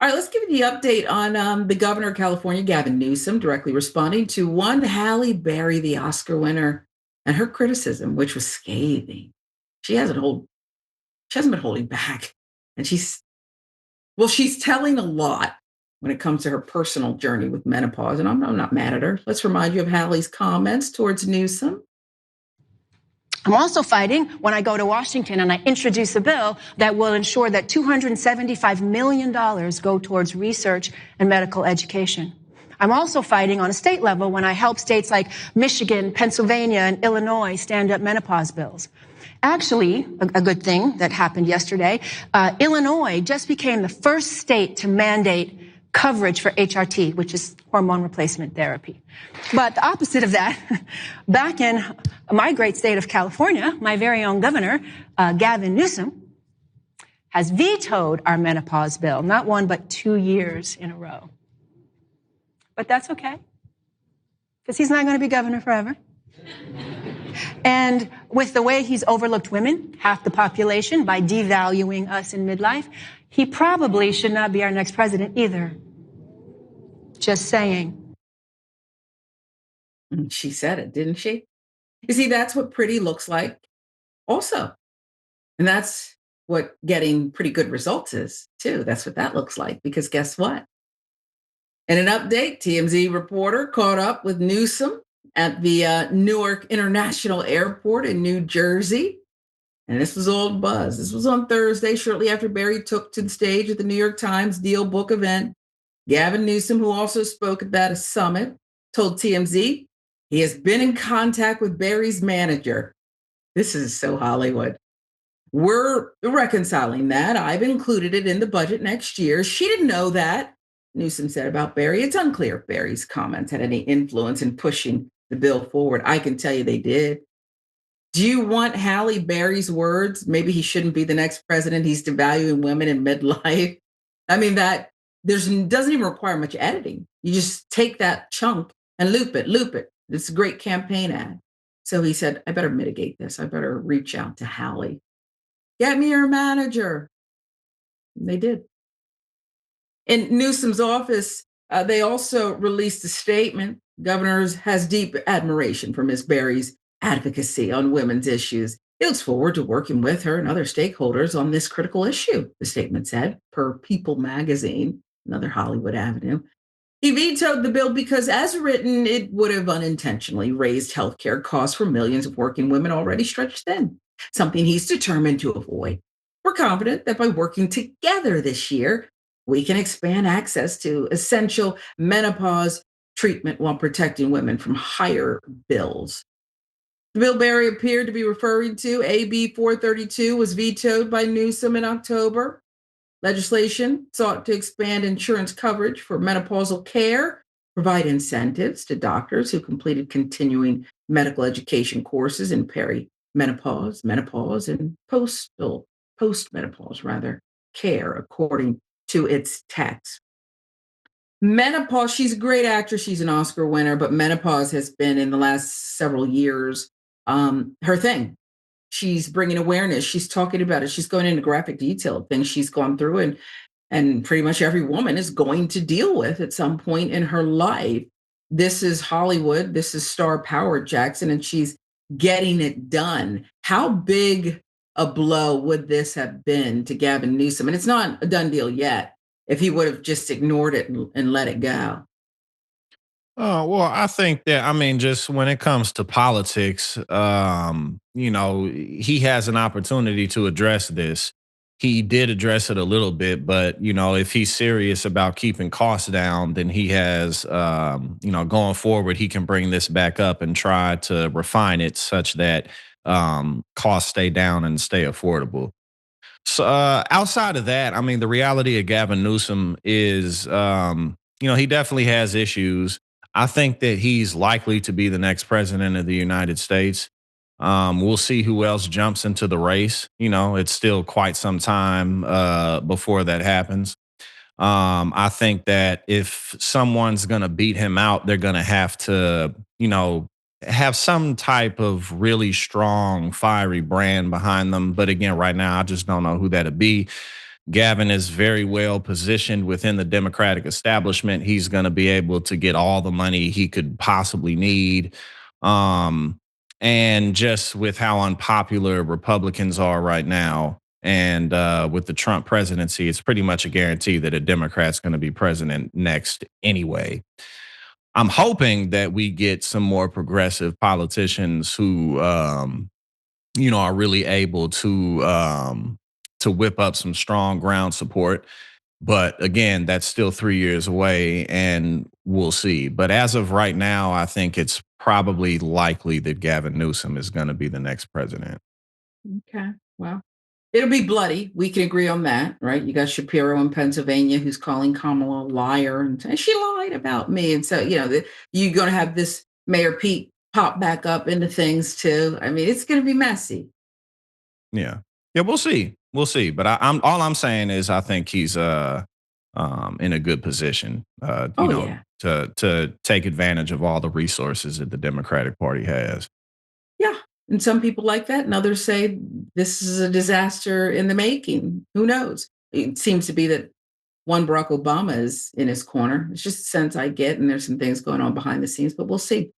All right, let's give you the update on the governor of California, Gavin Newsom, directly responding to one Halle Berry, the Oscar winner, and her criticism, which was scathing. She hasn't hold, she hasn't been holding back, and she's telling a lot when it comes to her personal journey with menopause, and I'm not mad at her. Let's remind you of Halle's comments towards Newsom. I'm also fighting when I go to Washington and I introduce a bill that will ensure that $275 million go towards research and medical education. I'm also fighting on a state level when I help states like Michigan, Pennsylvania, and Illinois stand up menopause bills. Actually, a good thing that happened yesterday, Illinois just became the first state to mandate coverage for HRT, which is hormone replacement therapy. But the opposite of that, back in my great state of California, my very own governor, Gavin Newsom, has vetoed our menopause bill, not 1, but 2 years in a row. But that's okay, because he's not going to be governor forever. And with the way he's overlooked women, half the population, by devaluing us in midlife, he probably should not be our next president either. Just saying. She said it, didn't she? You see, that's what pretty looks like also. And that's what getting pretty good results is, too. That's what that looks like, because guess what? In an update, TMZ reporter caught up with Newsom at the Newark International Airport in New Jersey. And this was old buzz. This was on Thursday, shortly after Berry took to the stage at the New York Times DealBook event. Gavin Newsom, who also spoke at that summit, told TMZ he has been in contact with Berry's manager. This is so Hollywood. We're reconciling that. I've included it in the budget next year. She didn't know that, Newsom said about Berry. It's unclear if Berry's comments had any influence in pushing the bill forward. I can tell you they did. Do you want Halle Berry's words? Maybe he shouldn't be the next president. He's devaluing women in midlife. I mean, that doesn't even require much editing. You just take that chunk and loop it. It's a great campaign ad. So he said, I better mitigate this. I better reach out to Halle. Get me your manager. And they did. In Newsom's office, they also released a statement. Governor has deep admiration for Ms. Berry's advocacy on women's issues. He looks forward to working with her and other stakeholders on this critical issue, the statement said, per People magazine, another Hollywood avenue. He vetoed the bill because, as written, it would have unintentionally raised healthcare costs for millions of working women already stretched thin, something he's determined to avoid. We're confident that by working together this year, we can expand access to essential menopause treatment while protecting women from higher bills. The bill Berry appeared to be referring to, AB 432, was vetoed by Newsom in October. Legislation sought to expand insurance coverage for menopausal care, provide incentives to doctors who completed continuing medical education courses in perimenopause, menopause, and postmenopause care, according to its text. Menopause, she's a great actress. She's an Oscar winner, but menopause has been, in the last several years, her thing. She's bringing awareness. She's talking about it. She's going into graphic detail of things she's gone through, and pretty much every woman is going to deal with at some point in her life. This is Hollywood. This is star power, Jackson, and she's getting it done. How big a blow would this have been to Gavin Newsom? And it's not a done deal yet, if he would have just ignored it and let it go. Oh, well, I think that, I mean, just when it comes to politics, he has an opportunity to address this. He did address it a little bit, but, if he's serious about keeping costs down, then he has, going forward, he can bring this back up and try to refine it such that costs stay down and stay affordable. So outside of that, I mean, the reality of Gavin Newsom is, he definitely has issues. I think that he's likely to be the next president of the United States. We'll see who else jumps into the race. It's still quite some time before that happens. I think that if someone's going to beat him out, they're going to have to, have some type of really strong, fiery brand behind them. But again, right now, I just don't know who that'd be. Gavin is very well positioned within the Democratic establishment. He's going to be able to get all the money he could possibly need. Um, and just with how unpopular Republicans are right now, and with the Trump presidency, it's pretty much a guarantee that a Democrat's going to be president next anyway. I'm hoping that we get some more progressive politicians who, are really able to whip up some strong ground support. But again, that's still 3 years away, and we'll see. But as of right now, I think it's probably likely that Gavin Newsom is going to be the next president. Okay. Well, it'll be bloody. We can agree on that, right? You got Shapiro in Pennsylvania who's calling Kamala a liar and she lied about me. And so, you're going to have this Mayor Pete pop back up into things too. I mean, it's going to be messy. Yeah, yeah, we'll see, we'll see. But I'm all I'm saying is I think he's in a good position, Oh, yeah. to take advantage of all the resources that the Democratic Party has. Yeah. And some people like that. And others say this is a disaster in the making. Who knows? It seems to be that one Barack Obama is in his corner. It's just a sense I get. And there's some things going on behind the scenes, but we'll see.